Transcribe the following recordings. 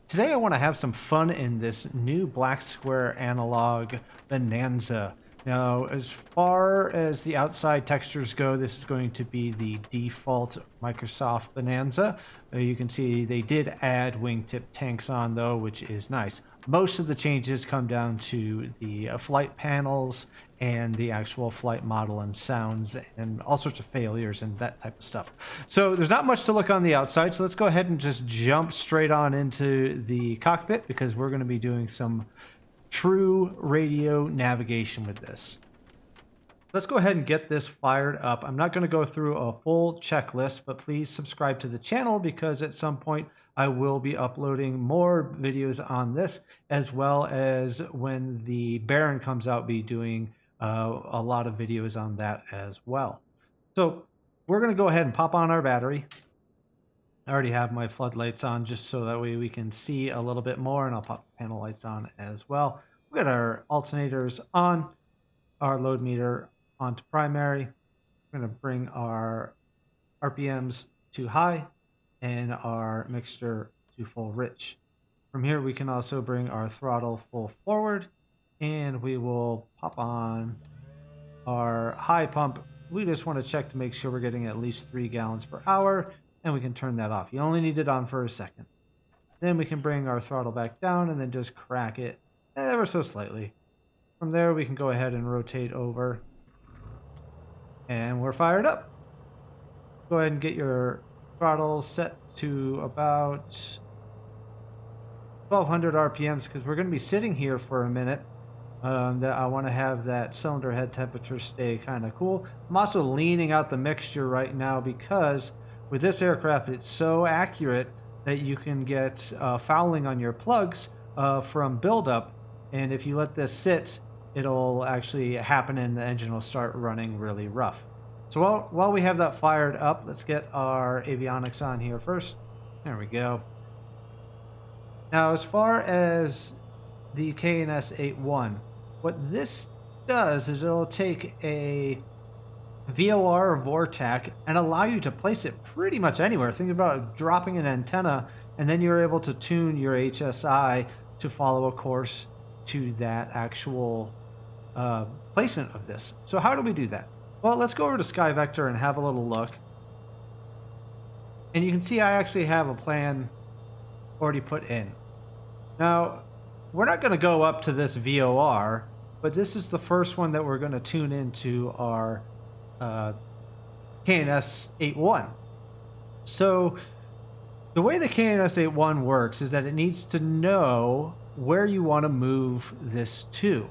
Today I want to have some fun in this new black square analog Bonanza. Now, as far as the outside textures go, this is going to be the default Microsoft Bonanza. You can see they did add wingtip tanks on though, which is nice. Most of the changes come down to the flight panels and the actual flight model and sounds and all sorts of failures and that type of stuff. So there's not much to look on the outside, so let's go ahead and just jump straight on into the cockpit because we're going to be doing some true radio navigation with this. Let's go ahead and get this fired up. I'm not going to go through a full checklist, but please subscribe to the channel because at some point I will be uploading more videos on this, as well as when the Baron comes out, be doing a lot of videos on that as well. So we're going to go ahead and pop on our battery. I already have my floodlights on just so that way we can see a little bit more, and I'll pop the panel lights on as well. We've got our alternators on, our load meter onto primary. We're going to bring our RPMs to high and our mixture to full rich. From here we can also bring our throttle full forward, and we will pop on our high pump. We just want to check to make sure we're getting at least 3 gallons per hour, and we can turn that off. You only need it on for a second. Then we can bring our throttle back down and then just crack it ever so slightly. From there we can go ahead and rotate over, and we're fired up. Go ahead and get your throttle set to about 1200 RPMs because we're going to be sitting here for a minute. That I want to have that cylinder head temperature stay kind of cool. I'm also leaning out the mixture right now because with this aircraft it's so accurate that you can get fouling on your plugs from buildup, and if you let this sit, it'll actually happen and the engine will start running really rough. So while we have that fired up, let's get our avionics on here first. There we go. Now, as far as the KNS-81, what this does is it'll take a VOR or VORTAC and allow you to place it pretty much anywhere. Think about dropping an antenna, and then you're able to tune your HSI to follow a course to that actual placement of this. So how do we do that? Well, let's go over to SkyVector and have a little look. And you can see I actually have a plan already put in. Now, we're not going to go up to this VOR, but this is the first one that we're going to tune into our KNS-81. So the way the KNS-81 works is that it needs to know where you want to move this to.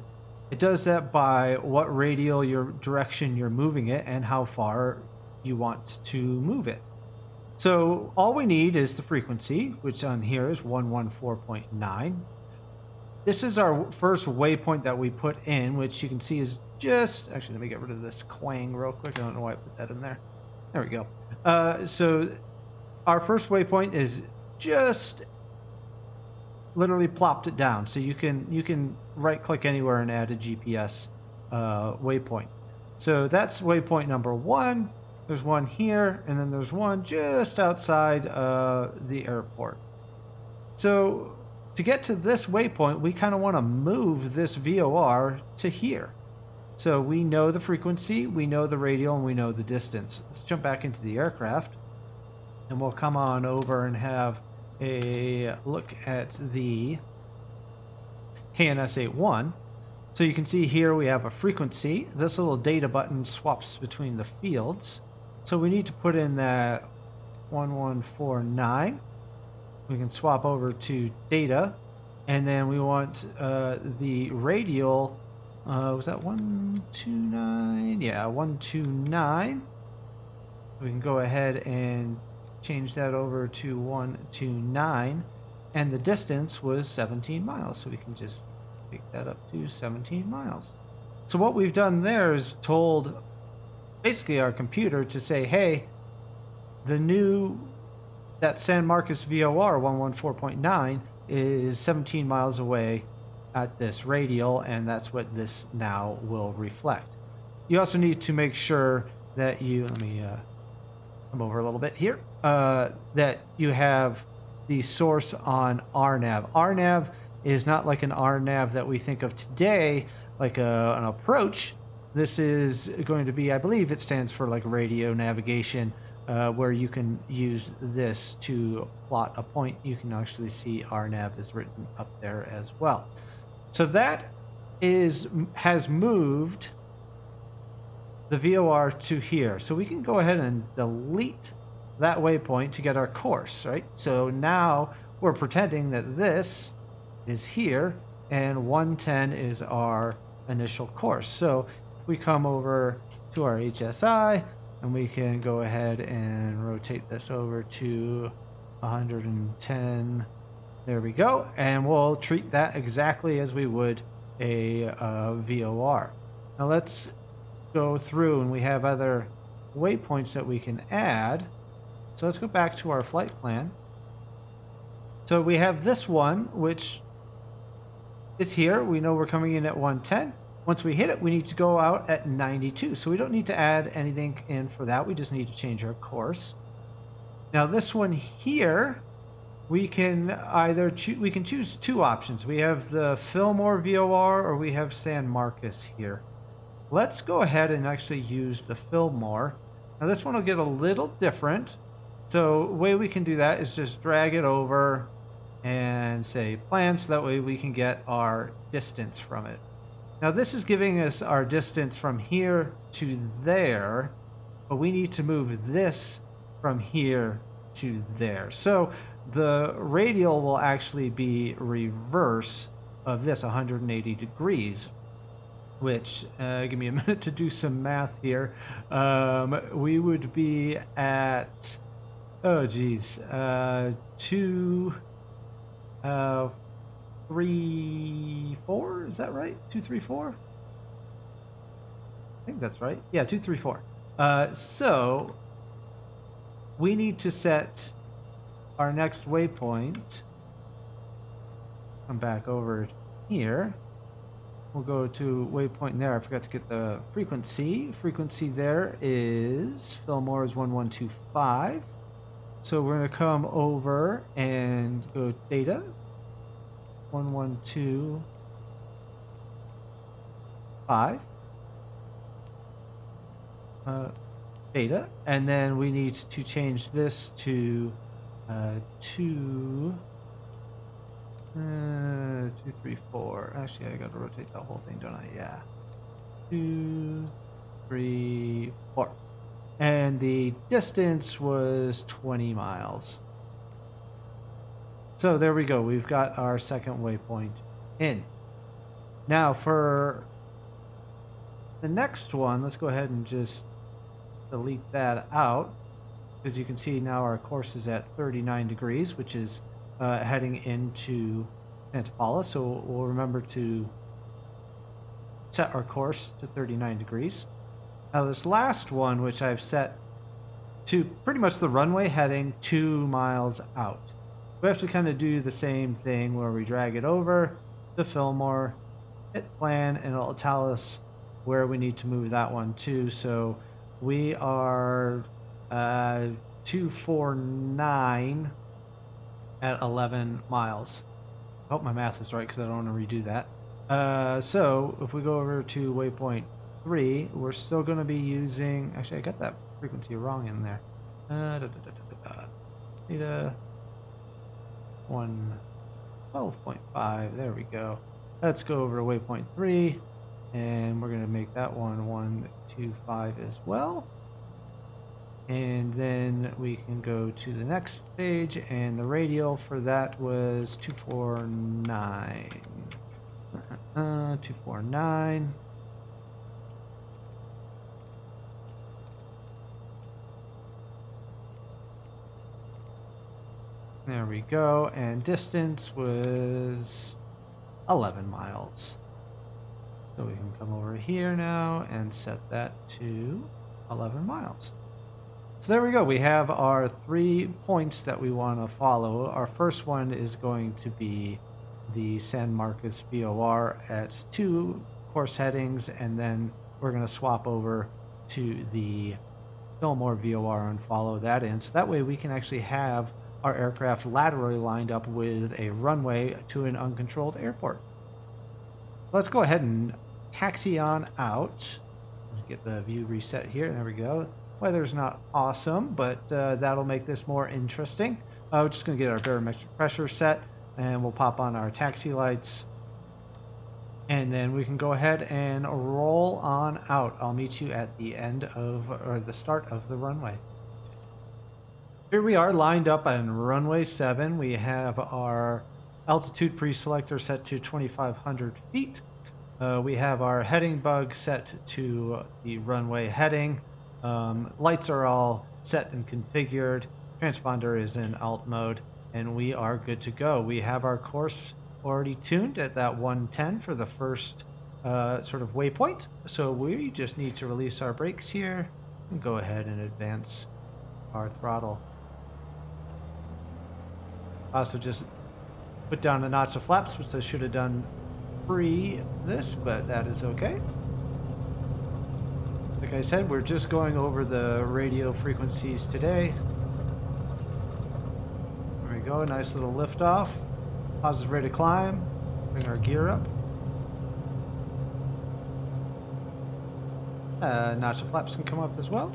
It does that by what radial direction you're moving it and how far you want to move it. So all we need is the frequency, which on here is 114.9. This is our first waypoint that we put in, which you can see is just... Actually, let me get rid of this quang real quick. I don't know why I put that in there. There we go. So our first waypoint is just literally plopped it down. So you can right-click anywhere and add a GPS waypoint. So that's waypoint number 1. There's one here, and then there's one just outside the airport. So to get to this waypoint, we kind of want to move this VOR to here. So we know the frequency, we know the radial, and we know the distance. Let's jump back into the aircraft, and we'll come on over and have a look at the KNS-81. So you can see here we have a frequency. This little data button swaps between the fields. So we need to put in that 1149. We can swap over to data, and then we want the radial. Was that 129? Yeah, 129. We can go ahead and change that over to 129, and the distance was 17 miles. So we can just pick that up to 17 miles. So what we've done there is told basically our computer to say, hey, that San Marcos VOR 114.9 is 17 miles away at this radial, and that's what this now will reflect. You also need to make sure that let me come over a little bit here, that you have the source on RNAV. RNAV is not like an RNAV that we think of today, like an approach. This is going to be, I believe it stands for like radio navigation, where you can use this to plot a point. You can actually see RNAV is written up there as well. So that has moved the VOR to here. So we can go ahead and delete that waypoint to get our course, right? So now we're pretending that this is here and 110 is our initial course. So if we come over to our HSI and we can go ahead and rotate this over to 110. There we go. And we'll treat that exactly as we would a VOR. Now let's go through, and we have other waypoints that we can add. So let's go back to our flight plan. So we have this one, which is here. We know we're coming in at 110. Once we hit it, we need to go out at 92. So we don't need to add anything in for that. We just need to change our course. Now this one here, we can either we can choose two options. We have the Fillmore VOR or we have San Marcos here. Let's go ahead and actually use the Fillmore. Now this one will get a little different. So the way we can do that is just drag it over and say plan, so that way we can get our distance from it. Now this is giving us our distance from here to there, but we need to move this from here to there. So the radial will actually be reverse of this 180 degrees, which, give me a minute to do some math here. We would be at, oh geez, 2, 3, 4, is that right? 2, 3, 4? I think that's right. Yeah, 2, 3, 4. So we need to set our next waypoint. Come back over here. We'll go to waypoint there. I forgot to get the frequency. Frequency there is Fillmore is 1125. So we're going to come over and go data 1125. Data, and then we need to change this to 2, 3, 4. Actually, I got to rotate the whole thing, don't I? Yeah. 2, 3, 4. And the distance was 20 miles. So there we go. We've got our second waypoint in. Now for the next one, let's go ahead and just delete that out. As you can see, now our course is at 39 degrees, which is heading into Santa Paula. So we'll remember to set our course to 39 degrees. Now this last one, which I've set to pretty much the runway heading 2 miles out. We have to kind of do the same thing where we drag it over to Fillmore, hit plan, and it'll tell us where we need to move that one to. So we are 249 at 11 miles. I hope my math is right because I don't want to redo that. So if we go over to waypoint 3, we're still going to be using, actually I got that frequency wrong in there. Data 112.5, there we go. Let's go over to waypoint 3, and we're going to make that one 125 as well. And then we can go to the next page, and the radial for that was 249. 249. There we go, and distance was 11 miles. So we can come over here now and set that to 11 miles. So there we go. We have our 3 points that we want to follow. Our first one is going to be the San Marcos VOR at 2 course headings, and then we're going to swap over to the Fillmore VOR and follow that in. So that way we can actually have our aircraft laterally lined up with a runway to an uncontrolled airport. Let's go ahead and taxi on out. Get the view reset here. There we go. Weather's not awesome, but that'll make this more interesting. We're just going to get our barometric pressure set, and we'll pop on our taxi lights. And then we can go ahead and roll on out. I'll meet you at the end of, or the start of the runway. Here we are lined up on runway 7. We have our altitude pre-selector set to 2,500 feet. We have our heading bug set to the runway heading. Lights are all set and configured. Transponder is in alt mode, and we are good to go. We have our course already tuned at that 110 for the first sort of waypoint. So we just need to release our brakes here and go ahead and advance our throttle. Also just put down a notch of flaps, which I should have done pre this, but that is okay. Like I said, we're just going over the radio frequencies today. There we go, nice little lift off. Positive rate of climb. Bring our gear up. Notch of flaps can come up as well.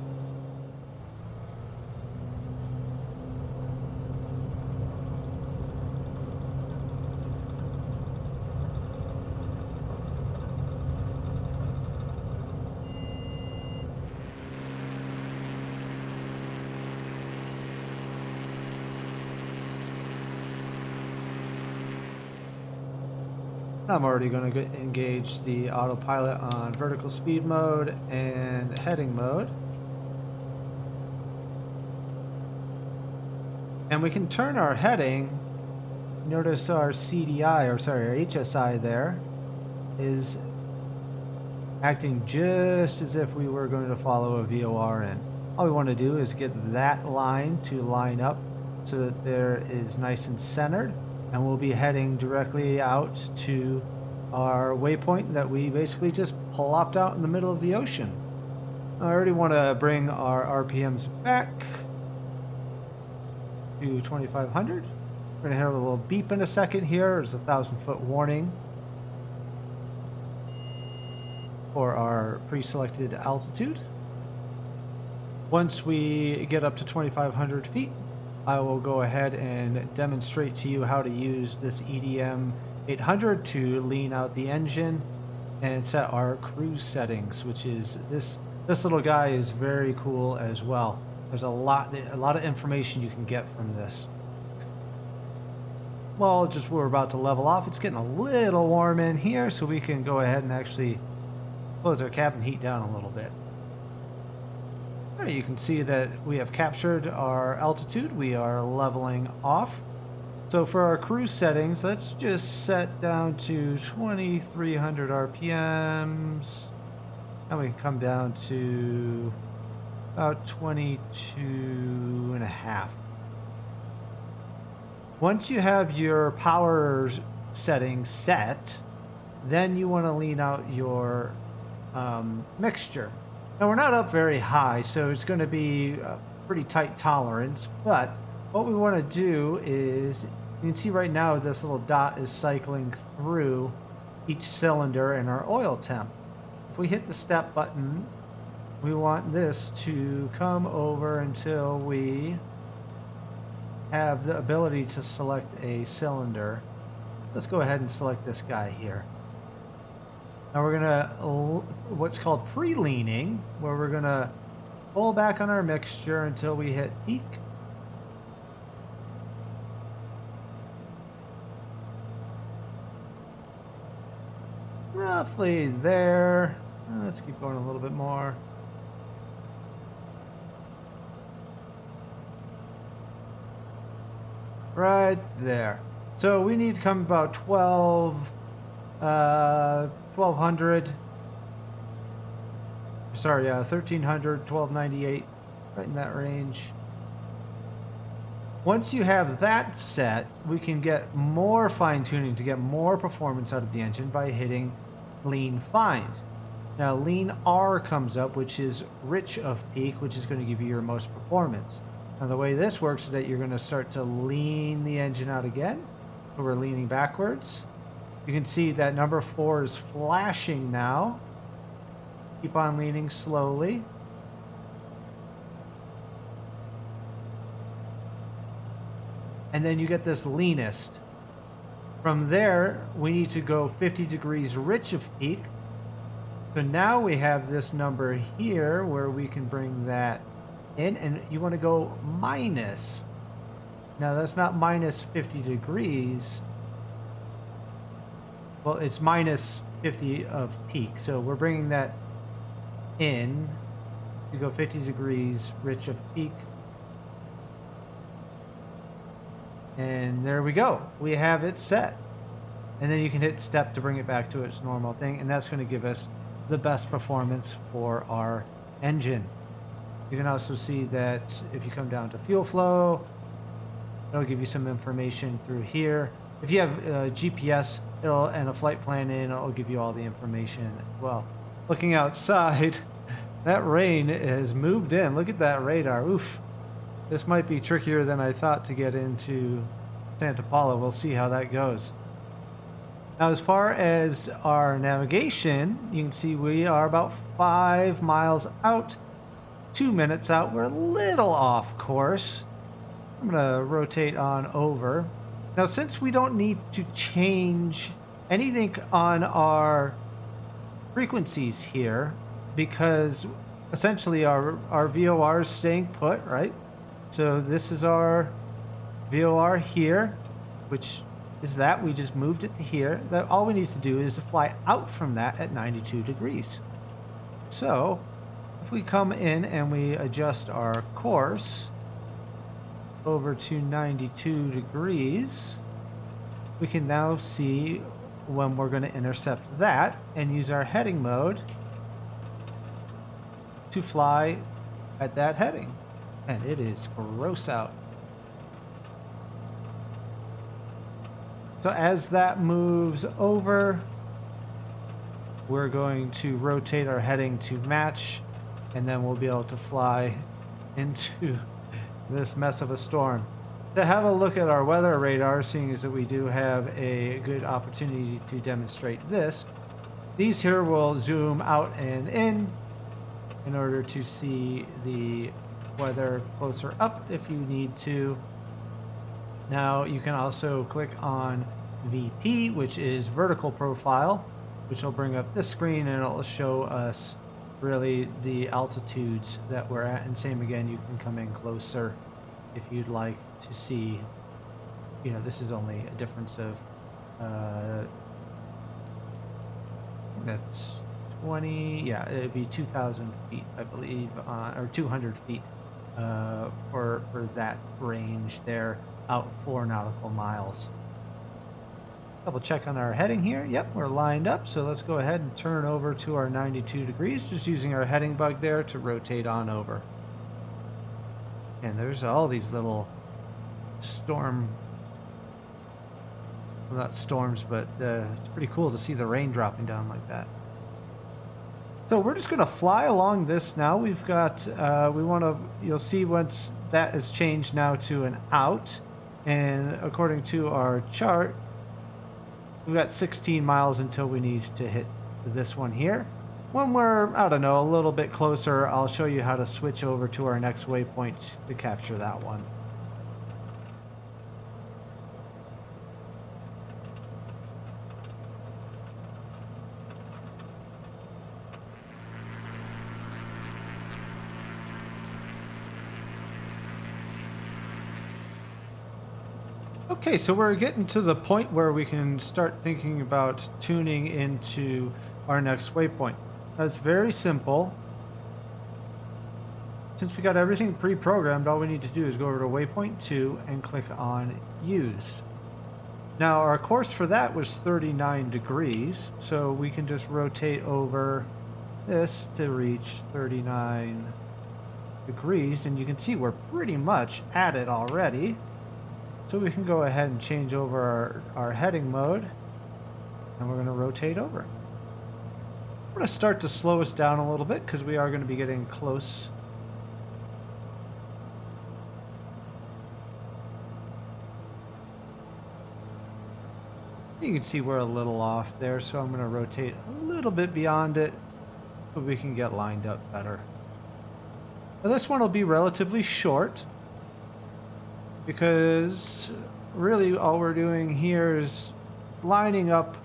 I'm already going to engage the autopilot on vertical speed mode and heading mode. And we can turn our heading. Notice our CDI, or sorry, our HSI there is acting just as if we were going to follow a VOR in. All we want to do is get that line to line up so that there is nice and centered. And we'll be heading directly out to our waypoint that we basically just plopped out in the middle of the ocean. I already want to bring our RPMs back to 2,500. We're going to have a little beep in a second here. There's a 1,000-foot warning for our pre-selected altitude. Once we get up to 2,500 feet, I will go ahead and demonstrate to you how to use this EDM 800 to lean out the engine and set our cruise settings, which is this little guy is very cool as well. There's a lot of information you can get from this. Well, just we're about to level off. It's getting a little warm in here, so we can go ahead and actually close our cabin heat down a little bit. You can see that we have captured our altitude. We are leveling off. So for our cruise settings, let's just set down to 2,300 RPMs. And we can come down to about 22.5. Once you have your power setting set, then you want to lean out your mixture. Now, we're not up very high, so it's going to be a pretty tight tolerance, but what we want to do is, you can see right now this little dot is cycling through each cylinder in our oil temp. If we hit the step button, we want this to come over until we have the ability to select a cylinder. Let's go ahead and select this guy here. Now we're gonna what's called pre-leaning, where we're gonna pull back on our mixture until we hit peak. Roughly there. Let's keep going a little bit more. Right there. So we need to come about 1,200. Sorry, 1,300, 1,298, right in that range. Once you have that set, we can get more fine-tuning to get more performance out of the engine by hitting lean find. Now lean R comes up, which is rich of peak, which is going to give you your most performance. Now the way this works is that you're going to start to lean the engine out again. So we're leaning backwards. You can see that number 4 is flashing now. Keep on leaning slowly. And then you get this leanest. From there, we need to go 50 degrees rich of peak. So now we have this number here where we can bring that in, and you want to go minus. Now that's not minus 50 degrees. Well, it's minus 50 of peak. So we're bringing that in. You go 50 degrees rich of peak. And there we go. We have it set. And then you can hit step to bring it back to its normal thing. And that's going to give us the best performance for our engine. You can also see that if you come down to fuel flow, it'll give you some information through here. If you have GPS and a flight plan in, it'll give you all the information as well. Looking outside, that rain has moved in. Look at that radar. Oof. This might be trickier than I thought to get into Santa Paula. We'll see how that goes. Now, as far as our navigation, you can see we are about 5 miles out, 2 minutes out. We're a little off course. I'm going to rotate on over. Now, since we don't need to change anything on our frequencies here, because essentially our VOR is staying put, right? So this is our VOR here, which is that. We just moved it to here. That all we need to do is to fly out from that at 92 degrees. So if we come in and we adjust our course over to 92 degrees, we can now see when we're going to intercept that and use our heading mode to fly at that heading. And it is gross out. So as that moves over, we're going to rotate our heading to match, and then we'll be able to fly into this mess of a storm. To have a look at our weather radar, seeing as that we do have a good opportunity to demonstrate this, these here will zoom out and in order to see the weather closer up if you need to. Now you can also click on VP, which is vertical profile, which will bring up this screen and it'll show us really the altitudes that we're at. And same again, you can come in closer if you'd like to see, you know, this is only a difference of that's 20, yeah, it'd be 2,000 feet, I believe, or 200 feet for that range there, out 4 nautical miles. Double check on our heading here. Yep, we're lined up, so let's go ahead and turn over to our 92 degrees, just using our heading bug there to rotate on over. And there's all these little storm, well, not storms, but it's pretty cool to see the rain dropping down like that. So we're just going to fly along this now. We've got, we want to, you'll see once that is changed now to an out. And according to our chart, we've got 16 miles until we need to hit this one here. When we're, I don't know, a little bit closer, I'll show you how to switch over to our next waypoint to capture that one. Okay, so we're getting to the point where we can start thinking about tuning into our next waypoint. That's very simple. Since we got everything pre-programmed, all we need to do is go over to waypoint 2 and click on use. Now our course for that was 39 degrees, so we can just rotate over this to reach 39 degrees, and you can see we're pretty much at it already. So we can go ahead and change over our heading mode, and we're going to rotate over. We're going to start to slow us down a little bit because we are going to be getting close You can see we're a little off there, so I'm going to rotate a little bit beyond it so we can get lined up better. Now this one will be relatively short because really all we're doing here is lining up,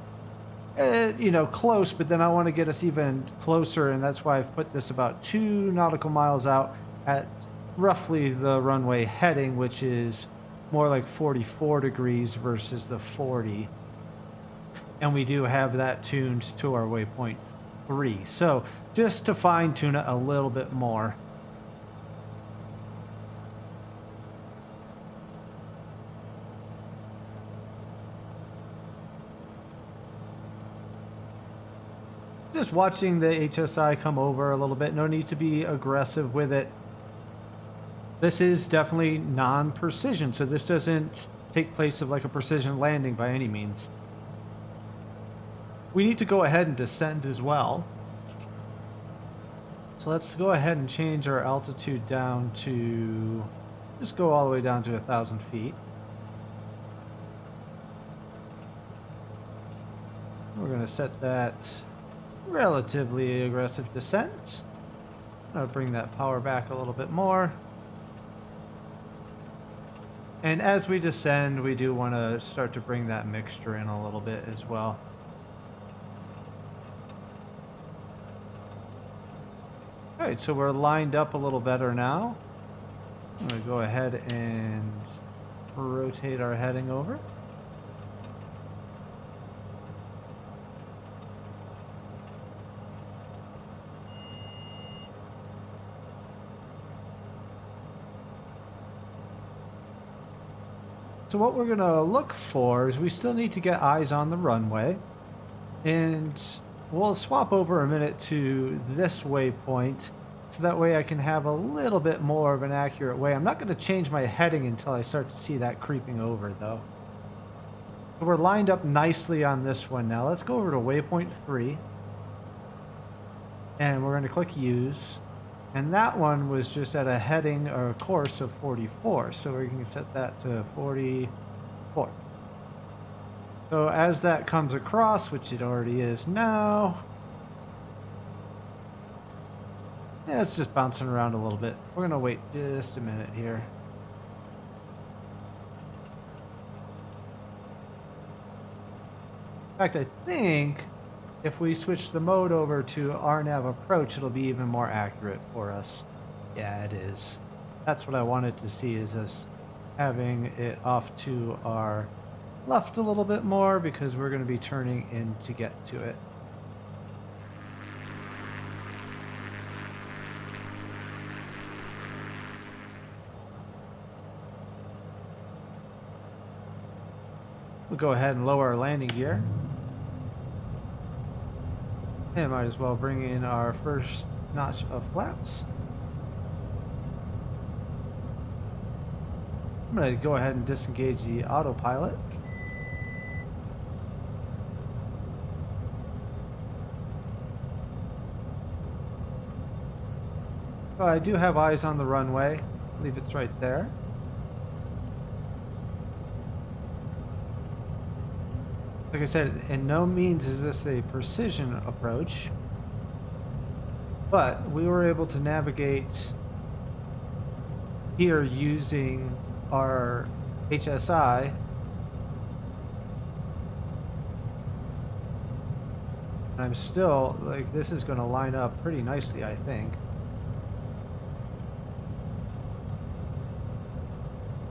you know, close, but then I want to get us even closer, and that's why I've put this about 2 nautical miles out at roughly the runway heading, which is more like 44 degrees versus the 40. And we do have that tuned to our waypoint 3. So just to fine tune it a little bit more. Just watching the HSI come over a little bit. No need to be aggressive with it. This is definitely non-precision, so this doesn't take place of like a precision landing by any means. We need to go ahead and descend as well. So let's go ahead and change our altitude down to, just go all the way down to 1,000 feet. We're going to set that relatively aggressive descent. I'll bring that power back a little bit more. And as we descend, we do want to start to bring that mixture in a little bit as well. All right, so we're lined up a little better now. I'm going to go ahead and rotate our heading over. So what we're going to look for is we still need to get eyes on the runway, and we'll swap over a minute to this waypoint so that way I can have a little bit more of an accurate way. I'm not going to change my heading until I start to see that creeping over though. So we're lined up nicely on this one now. Let's go over to waypoint 3 and we're going to click use. And that one was just at a heading or a course of 44. So we can set that to 44. So as that comes across, which it already is now, yeah, it's just bouncing around a little bit. We're going to wait just a minute here. In fact, I think if we switch the mode over to RNAV approach, it'll be even more accurate for us. Yeah, it is. That's what I wanted to see, is us having it off to our left a little bit more because we're going to be turning in to get to it. We'll go ahead and lower our landing gear. And might as well bring in our first notch of flaps. I'm going to go ahead and disengage the autopilot. So I do have eyes on the runway. I believe it's right there. Like I said, in no means is this a precision approach, but we were able to navigate here using our HSI. And I'm still, like, this is going to line up pretty nicely, I think.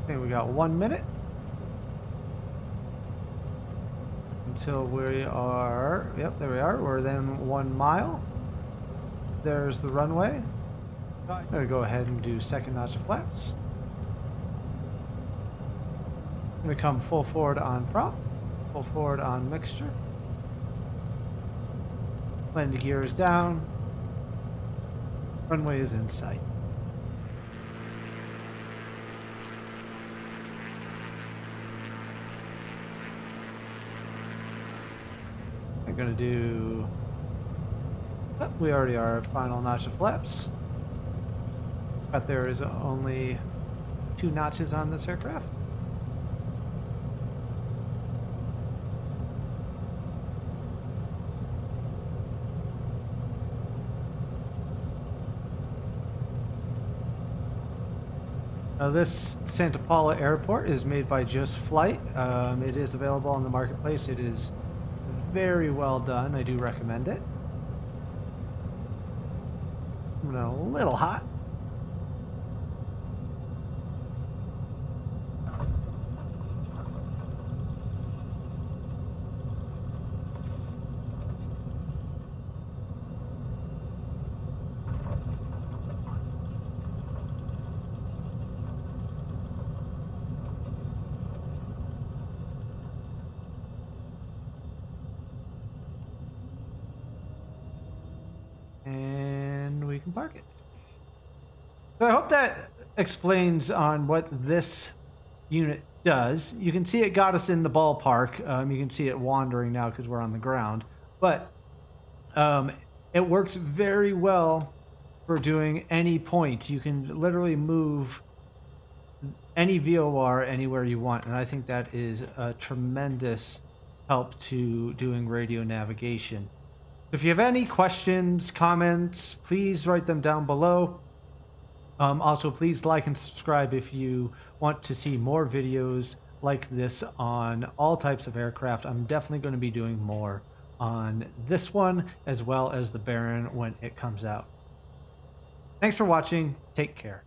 Okay, we got 1 minute. Until we are, yep, there we are. We're then 1 mile. There's the runway. I'm going to go ahead and do second notch of flaps. I'm going to come full forward on prop, full forward on mixture. Landing gear is down. Runway is in sight. I'm going to do, oh, we already are at final notch of flaps, but there is only 2 notches on this aircraft. This Santa Paula airport is made by Just Flight. It is available on the marketplace. It is very well done. I do recommend it. I'm a little hot. And we can park it. So I hope that explains on what this unit does. You can see it got us in the ballpark. You can see it wandering now because we're on the ground. But it works very well for doing any point. You can literally move any VOR anywhere you want. And I think that is a tremendous help to doing radio navigation. If you have any questions, comments, please write them down below. Also, please like and subscribe if you want to see more videos like this on all types of aircraft. I'm definitely going to be doing more on this one as well as the Baron when it comes out. Thanks for watching. Take care.